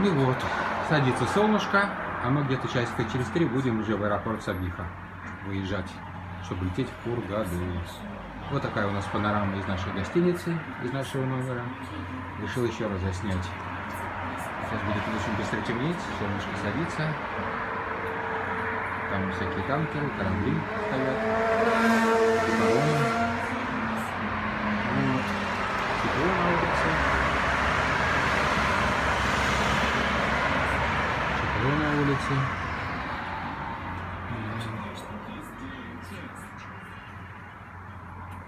Ну вот, садится солнышко, а мы где-то часика через 3 будем уже в аэропорт Сабиха выезжать, чтобы лететь в Хургаду. Вот такая у нас панорама из нашей гостиницы, из нашего номера. Решил еще раз заснять. Сейчас будет очень быстро темнеть, солнышко садится. Там всякие танкеры, корабли стоят. Паромы. Вот. Тепло на улице. Тепло на улице.